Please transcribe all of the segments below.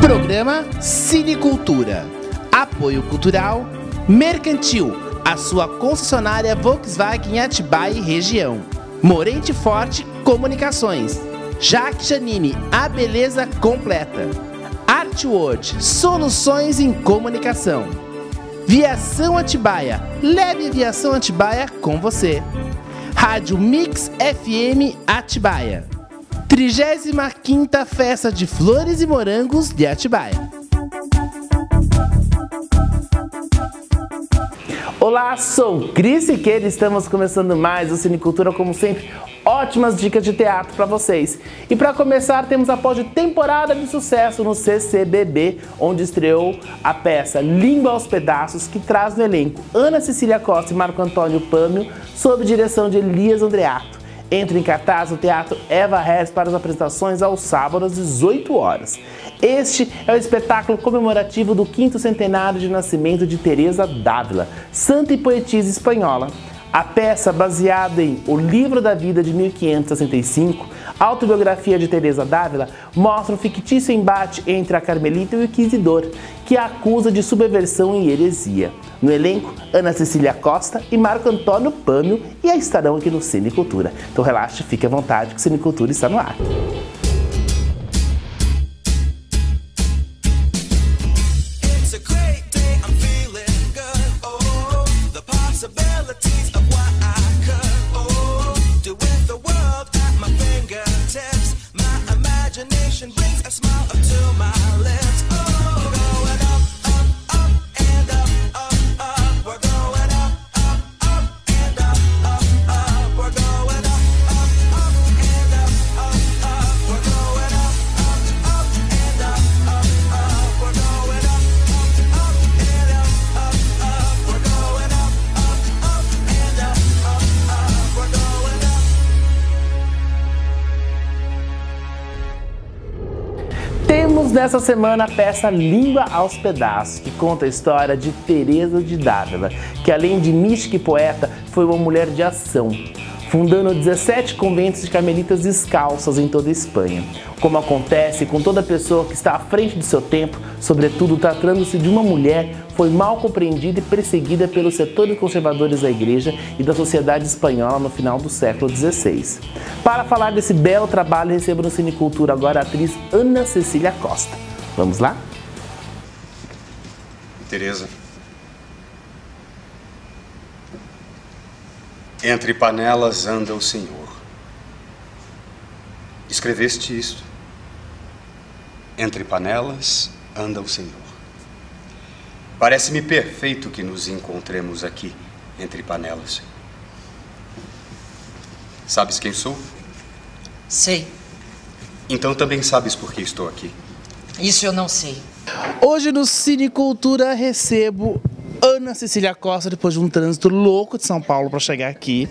Programa Cinecultura. Apoio cultural Mercantil, a sua concessionária Volkswagen Atibaia e região. Morente Forte Comunicações. Jaque Janine, a beleza completa. Artworld, soluções em comunicação. Viação Atibaia, leve a Viação Atibaia com você. Rádio Mix FM Atibaia. 35ª Festa de Flores e Morangos de Atibaia. Olá, sou Cris Siqueira e estamos começando mais o Cinecultura, como sempre, ótimas dicas de teatro para vocês. E para começar, temos a pós-temporada de sucesso no CCBB, onde estreou a peça Língua aos Pedaços, que traz no elenco Ana Cecília Costa e Marco Antônio Pâmio, sob direção de Elias Andreato. Entra em cartaz o Teatro Eva Harris para as apresentações aos sábados às 18 horas. Este é o espetáculo comemorativo do 5º centenário de nascimento de Teresa d'Ávila, santa e poetisa espanhola. A peça, baseada em O Livro da Vida de 1565, autobiografia de Teresa d'Ávila, mostra um fictício embate entre a Carmelita e o Inquisidor, que a acusa de subversão e heresia. No elenco, Ana Cecília Costa e Marco Antônio Pâmio e estarão aqui no Cinecultura. Então relaxe, fique à vontade que o Cinecultura está no ar. Temos nessa semana a peça Língua aos Pedaços, que conta a história de Teresa d'Ávila, que além de mística e poeta, foi uma mulher de ação, fundando 17 conventos de carmelitas descalças em toda a Espanha. Como acontece com toda pessoa que está à frente do seu tempo, sobretudo tratando-se de uma mulher, foi mal compreendida e perseguida pelos setores conservadores da Igreja e da sociedade espanhola no final do século XVI. Para falar desse belo trabalho, recebo no Cinecultura agora a atriz Ana Cecília Costa. Vamos lá? Teresa. Entre panelas anda o Senhor. Escreveste isto. Entre panelas anda o Senhor. Parece-me perfeito que nos encontremos aqui, entre panelas. Sabes quem sou? Sei. Então também sabes por que estou aqui. Isso eu não sei. Hoje no Cinecultura recebo Ana Cecília Costa, depois de um trânsito louco de São Paulo para chegar aqui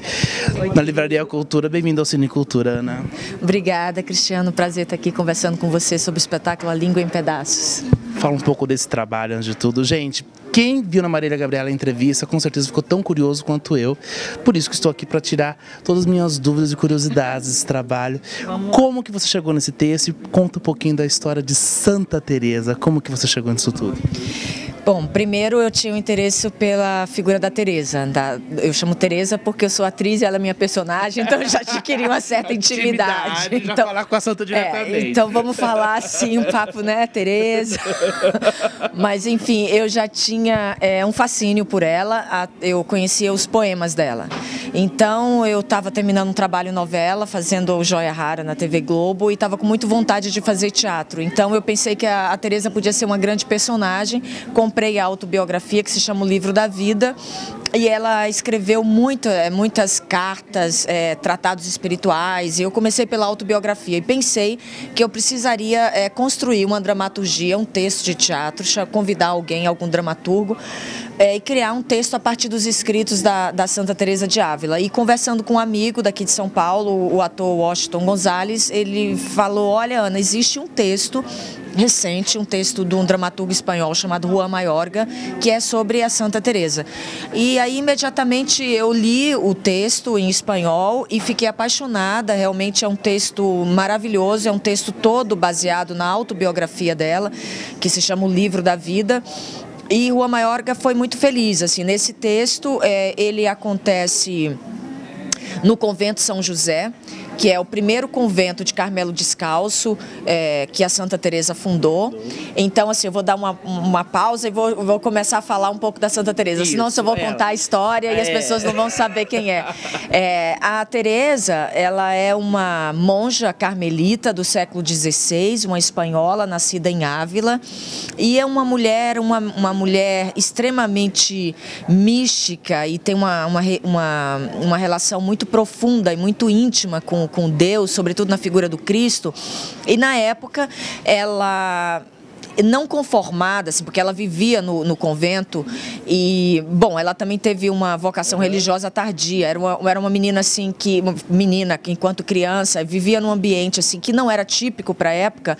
na Livraria Cultura. Bem-vinda ao Cinecultura, Ana. Obrigada, Cristiano. Prazer estar aqui conversando com você sobre o espetáculo A Língua em Pedaços. Fala um pouco desse trabalho antes de tudo. Gente, quem viu na Marília Gabriela a entrevista, com certeza ficou tão curioso quanto eu. Por isso que estou aqui para tirar todas as minhas dúvidas e curiosidades desse trabalho. Como que você chegou nesse texto? E conta um pouquinho da história de Santa Teresa. Como que você chegou nisso tudo? Bom, primeiro eu tinha um interesse pela figura da Teresa. Eu chamo Teresa porque eu sou atriz e ela é minha personagem, então eu já queria uma certa intimidade. Então, já falar com a Santa diretamente. Então vamos falar assim, um papo, né, Teresa? Mas enfim, eu já tinha um fascínio por ela, eu conhecia os poemas dela. Então eu estava terminando um trabalho novela, fazendo o Joia Rara na TV Globo e estava com muita vontade de fazer teatro. Então eu pensei que a Teresa podia ser uma grande personagem. Comprei a autobiografia que se chama O Livro da Vida e ela escreveu muitas cartas, tratados espirituais, e eu comecei pela autobiografia e pensei que eu precisaria construir uma dramaturgia, um texto de teatro, convidar alguém, algum dramaturgo, e criar um texto a partir dos escritos da Santa Teresa d'Ávila. E conversando com um amigo daqui de São Paulo, o ator Washington Gonzalez, ele falou: olha, Ana, existe um texto recente, um texto de um dramaturgo espanhol chamado Juan Mayorga, que é sobre a Santa Teresa. E aí imediatamente eu li o texto em espanhol e fiquei apaixonada. Realmente é um texto maravilhoso, é um texto todo baseado na autobiografia dela, que se chama O Livro da Vida. E Juan Mayorga foi muito feliz, assim, nesse texto ele acontece no convento São José, que é o primeiro convento de Carmelo Descalço que a Santa Teresa fundou. Então, assim, eu vou dar uma pausa e vou começar a falar um pouco da Santa Teresa, senão eu vou contar a história e as pessoas não vão saber quem é. A Teresa, ela é uma monja carmelita do século XVI, uma espanhola nascida em Ávila, e é uma mulher extremamente mística e tem uma relação muito profunda e muito íntima com Deus, sobretudo na figura do Cristo. E na época ela não conformada, assim, porque ela vivia no convento e, bom, ela também teve uma vocação religiosa tardia, era uma menina assim que enquanto criança vivia num ambiente assim que não era típico para a época,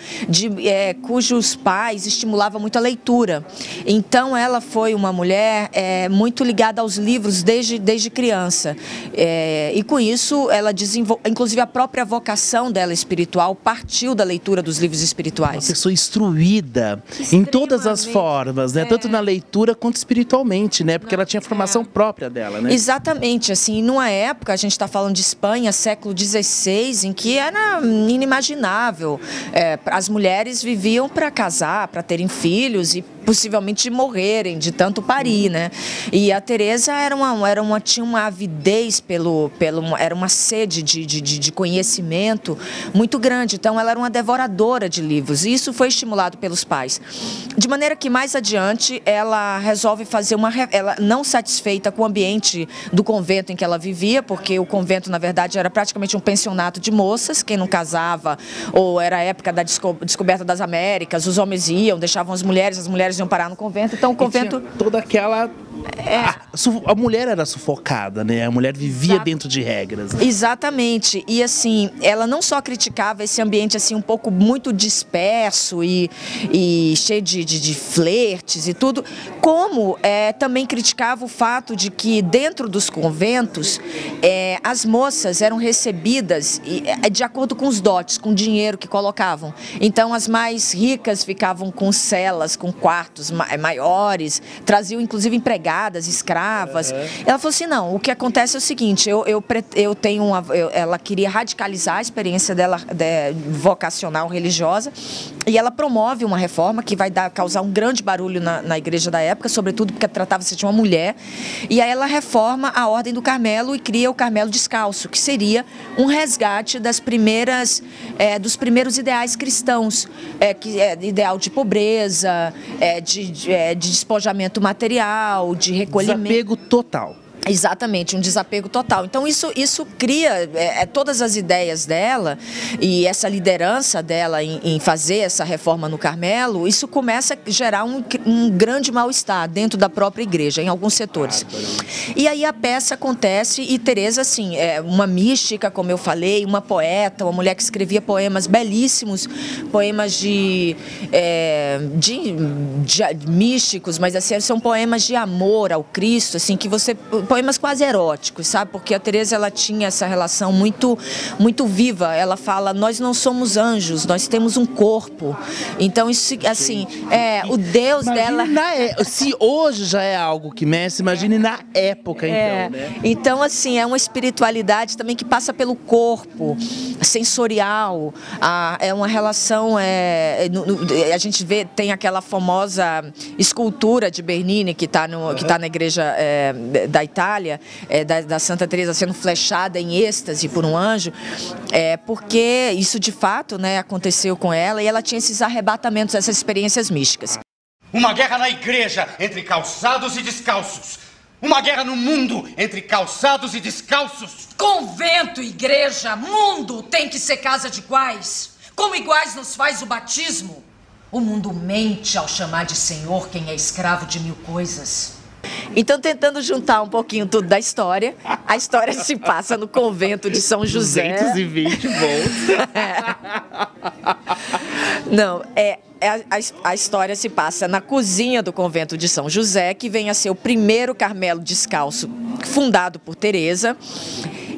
cujos pais estimulavam muito a leitura. Então ela foi uma mulher muito ligada aos livros desde criança, e com isso ela desenvolveu, inclusive a própria vocação dela espiritual partiu da leitura dos livros espirituais. Uma pessoa instruída em todas as formas, né? Tanto na leitura quanto espiritualmente, né? Porque ela tinha formação própria dela, né? Exatamente, assim, numa época, a gente está falando de Espanha, século XVI, em que era inimaginável. As mulheres viviam para casar, para terem filhos e possivelmente morrerem de tanto parir, né? E a Teresa tinha uma avidez era uma sede de conhecimento muito grande. Então ela era uma devoradora de livros e isso foi estimulado pelos pais. De maneira que mais adiante ela resolve fazer ela não satisfeita com o ambiente do convento em que ela vivia, porque o convento na verdade era praticamente um pensionato de moças, quem não casava, ou era a época da descoberta das Américas, os homens iam, deixavam as mulheres iam parar no convento, então o convento... Toda aquela... A mulher era sufocada, né? A mulher vivia dentro de regras, né? Exatamente. E assim, ela não só criticava esse ambiente assim um pouco muito disperso e cheio de flertes e tudo, como também criticava o fato de que dentro dos conventos as moças eram recebidas de acordo com os dotes, com o dinheiro que colocavam. Então as mais ricas ficavam com celas, com quartos maiores, traziam inclusive empregadas, escravas. Ela falou assim, não, o que acontece é o seguinte, ela queria radicalizar a experiência dela vocacional religiosa e ela promove uma reforma que vai causar um grande barulho na igreja da época, sobretudo porque tratava-se de uma mulher, e aí ela reforma a Ordem do Carmelo e cria o Carmelo Descalço, que seria um resgate dos primeiros ideais cristãos, que é ideal de pobreza, de despojamento material, de recolhimento. Desapego total. Exatamente, um desapego total. Então isso cria todas as ideias dela e essa liderança dela em fazer essa reforma no Carmelo, isso começa a gerar um grande mal-estar dentro da própria igreja, em alguns setores. E aí a peça acontece e Teresa, assim, uma mística, como eu falei, uma poeta, uma mulher que escrevia poemas belíssimos, poemas místicos, mas assim, são poemas de amor ao Cristo, assim, que poemas quase eróticos, sabe? Porque a Teresa, ela tinha essa relação muito, muito viva. Ela fala, nós não somos anjos, nós temos um corpo. Então, isso, assim, o Deus dela... Se hoje já é algo que mexe, imagine na época, então, né? Então, assim, é uma espiritualidade também que passa pelo corpo, sensorial. É uma relação... a gente vê, tem aquela famosa escultura de Bernini que está na igreja da Itália, da Santa Teresa sendo flechada em êxtase por um anjo, porque isso de fato, né, aconteceu com ela e ela tinha esses arrebatamentos, essas experiências místicas. Uma guerra na igreja entre calçados e descalços. Uma guerra no mundo entre calçados e descalços. Convento, igreja, mundo tem que ser casa de iguais. Como iguais nos faz o batismo. O mundo mente ao chamar de Senhor quem é escravo de mil coisas. Então, tentando juntar um pouquinho tudo da história, a história se passa no convento de São José. 220 volts. Não, a história se passa na cozinha do convento de São José, que vem a ser o primeiro Carmelo descalço fundado por Teresa.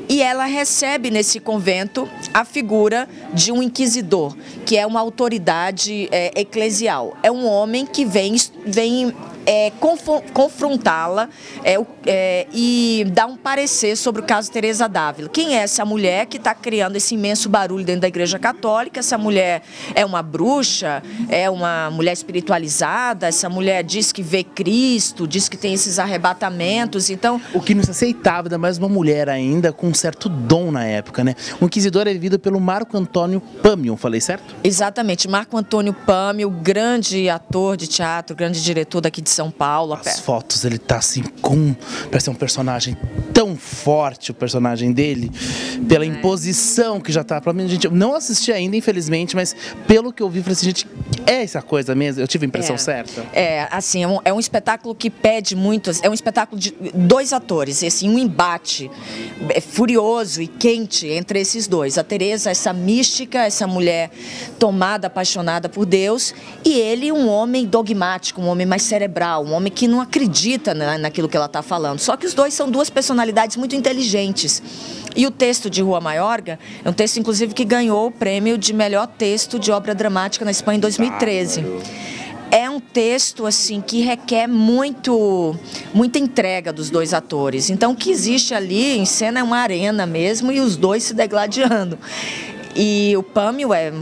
E ela recebe nesse convento a figura de um inquisidor, que é uma autoridade eclesial. É um homem que vem confrontá-la e dar um parecer sobre o caso Teresa d'Ávila. Quem é essa mulher que está criando esse imenso barulho dentro da Igreja Católica? Essa mulher é uma bruxa? É uma mulher espiritualizada? Essa mulher diz que vê Cristo, diz que tem esses arrebatamentos, então... O que não se aceitava, ainda mais uma mulher ainda com um certo dom na época, né? O inquisidor é vivido pelo Marco Antônio Pâmio, falei certo? Exatamente, Marco Antônio Pâmio, grande ator de teatro, grande diretor daqui de São Paulo. As fotos, ele tá assim parece um personagem tão forte, o personagem dele, pela imposição que já tá, pra mim, gente, eu não assisti ainda, infelizmente, mas pelo que eu vi, eu falei assim, gente, é essa coisa mesmo? Eu tive a impressão certa? Assim, é um espetáculo que pede muito, é um espetáculo de dois atores, assim, um embate furioso e quente entre esses dois. A Teresa, essa mística, essa mulher tomada, apaixonada por Deus, e ele, um homem dogmático, um homem mais cerebral, um homem que não acredita naquilo que ela está falando. Só que os dois são duas personalidades muito inteligentes. E o texto de Rua Mayorga é um texto, inclusive, que ganhou o prêmio de melhor texto de obra dramática na Espanha em 2013. É um texto assim que requer muita entrega dos dois atores. Então, o que existe ali em cena é uma arena mesmo e os dois se degladiando. E o Pâmio é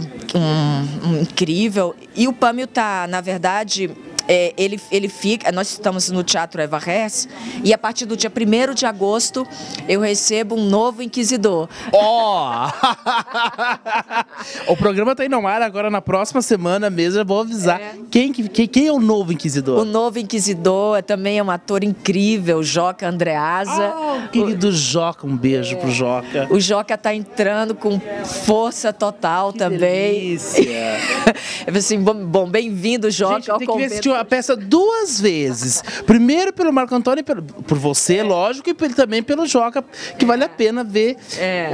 incrível. E o Pâmio está, na verdade... ele fica, nós estamos no Teatro Eva Hers, e a partir do dia 1º de agosto eu recebo um novo inquisidor. O programa tá indo ao ar agora na próxima semana mesmo, eu vou avisar. Quem é o novo inquisidor? O novo inquisidor também é um ator incrível, Joca Andreasa. Querido Joca, um beijo pro Joca. O Joca tá entrando com força total também. Delícia. Assim, bom, bem-vindo, Joca, gente, ao tem que convento. a peça 2 vezes. Primeiro pelo Marco Antônio, por você, lógico, e também pelo Joca, que vale a pena ver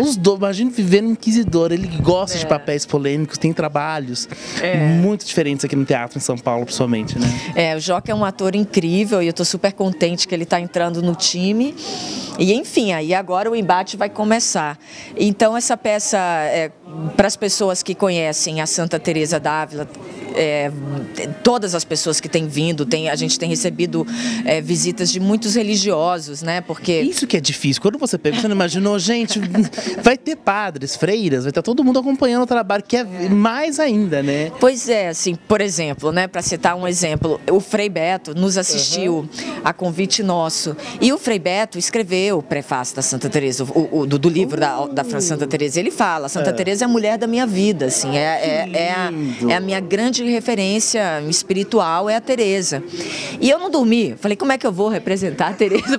os dois. Imagina viver no Inquisidor. Ele gosta de papéis polêmicos, tem trabalhos muito diferentes aqui no teatro em São Paulo, principalmente, né? O Joca é um ator incrível e eu tô super contente que ele tá entrando no time. E enfim, aí agora o embate vai começar. Então essa peça, para as pessoas que conhecem a Santa Teresa d'Ávila, todas as pessoas que têm vindo, a gente tem recebido visitas de muitos religiosos, né? Porque... Isso que é difícil. Quando você pega, você não imaginou, gente, vai ter padres, freiras, vai estar todo mundo acompanhando o trabalho, que é mais ainda, né? Pois é, assim, por exemplo, né, para citar um exemplo, o Frei Beto nos assistiu a convite nosso. E o Frei Beto escreveu o prefácio da Santa Teresa, do livro da Santa Teresa. Ele fala, Santa Teresa é a mulher da minha vida, assim, é a minha grande referência espiritual, é a Teresa. E eu não dormi, falei, como é que eu vou representar a Teresa?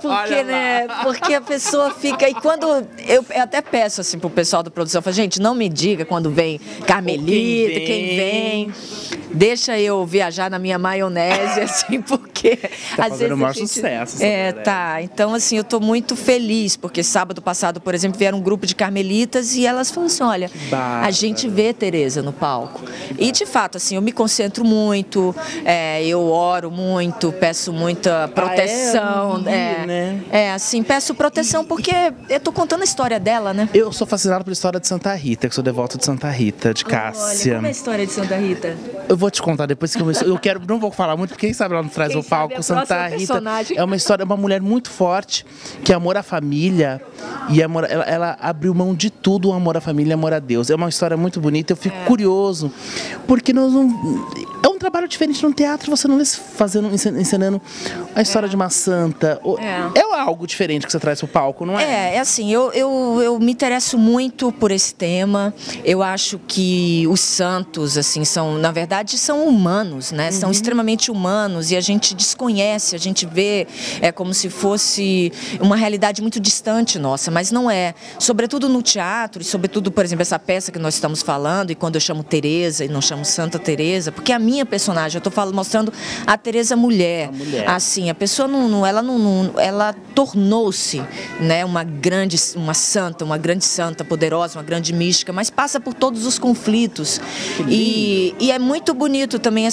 Porque, né, porque a pessoa fica... E quando eu até peço assim pro pessoal da produção, falo, gente, não me diga quando vem Carmelita, quem vem, deixa eu viajar na minha maionese, assim, porque tá às vezes o maior sucesso. Tá. Então, assim, eu tô muito feliz, porque sábado passado, por exemplo, vieram um grupo de carmelitas e elas falaram assim, olha, a gente vê Teresa no palco. E, de fato, assim, eu me concentro muito, eu oro muito, peço muita proteção. Assim, peço proteção porque eu tô contando a história dela, né? Eu sou fascinado pela história de Santa Rita, que sou devoto de Santa Rita, de Cássia. Olha, como é a história de Santa Rita? Eu vou te contar depois que não vou falar muito, porque quem sabe ela não traz o palco. Santa Rita é uma história, uma mulher muito forte, que é amor à família, e ela abriu mão de tudo, o amor à família e amor a Deus. É uma história muito bonita, eu fico curioso, porque nós não... É um trabalho diferente no teatro, você não vê ensinando a história de uma santa. É algo diferente que você traz pro palco, não é? É assim, eu me interesso muito por esse tema. Eu acho que os santos, assim, na verdade, são humanos, né? São extremamente humanos e a gente desconhece, a gente vê como se fosse uma realidade muito distante nossa, mas não é. Sobretudo no teatro, e sobretudo, por exemplo, essa peça que nós estamos falando, e quando eu chamo Teresa e não chamo Santa Teresa, porque a minha personagem, eu estou mostrando a Teresa mulher. Assim, a pessoa ela tornou-se, né, uma grande santa, poderosa, uma grande mística, mas passa por todos os conflitos. E é muito bonito também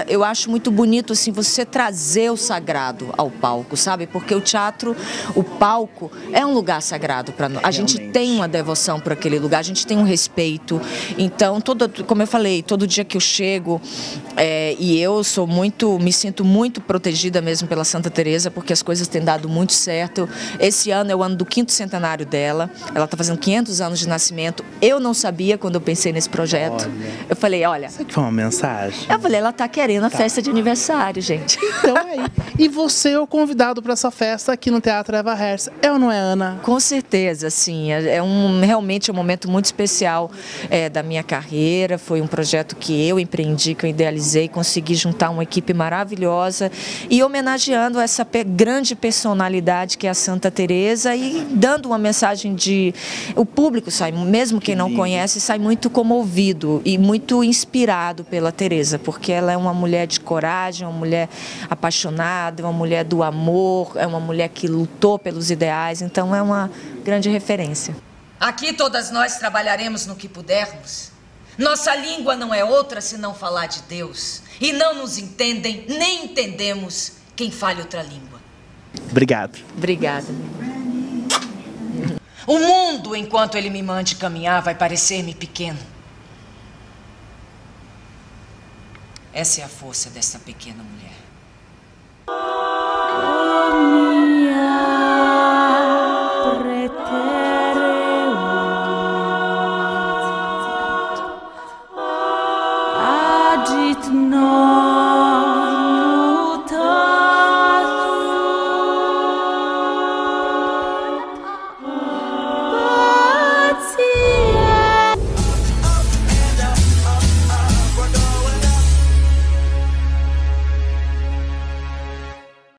eu acho muito bonito assim você trazer o sagrado ao palco, sabe? Porque o teatro, o palco é um lugar sagrado para nós. A gente tem uma devoção por aquele lugar, a gente tem um respeito. Então, como eu falei, todo dia que eu chego, e eu me sinto muito protegida mesmo pela Santa Teresa, porque as coisas têm dado muito certo. Esse ano é o ano do 5º centenário dela. Ela está fazendo 500 anos de nascimento. Eu não sabia quando eu pensei nesse projeto. Eu falei, olha... Isso aqui foi uma mensagem? Eu falei, ela está querendo a festa de aniversário, gente. Então é aí. E você é o convidado para essa festa aqui no Teatro Eva Herz. É ou não é, Ana? Com certeza, sim. Realmente um momento muito especial da minha carreira. Foi um projeto que eu empreendi, que eu idealizei, consegui juntar uma equipe maravilhosa e homenageando essa grande personalidade que é a Santa Teresa e dando uma mensagem o público sai, mesmo quem não conhece, sai muito comovido e muito inspirado pela Teresa, porque ela é uma mulher de coragem, uma mulher apaixonada, uma mulher do amor, é uma mulher que lutou pelos ideais, então é uma grande referência. Aqui todas nós trabalharemos no que pudermos. Nossa língua não é outra senão falar de Deus. E não nos entendem, nem entendemos quem fale outra língua. Obrigado. Obrigada. O mundo, enquanto ele me mande caminhar, vai parecer-me pequeno. Essa é a força dessa pequena mulher.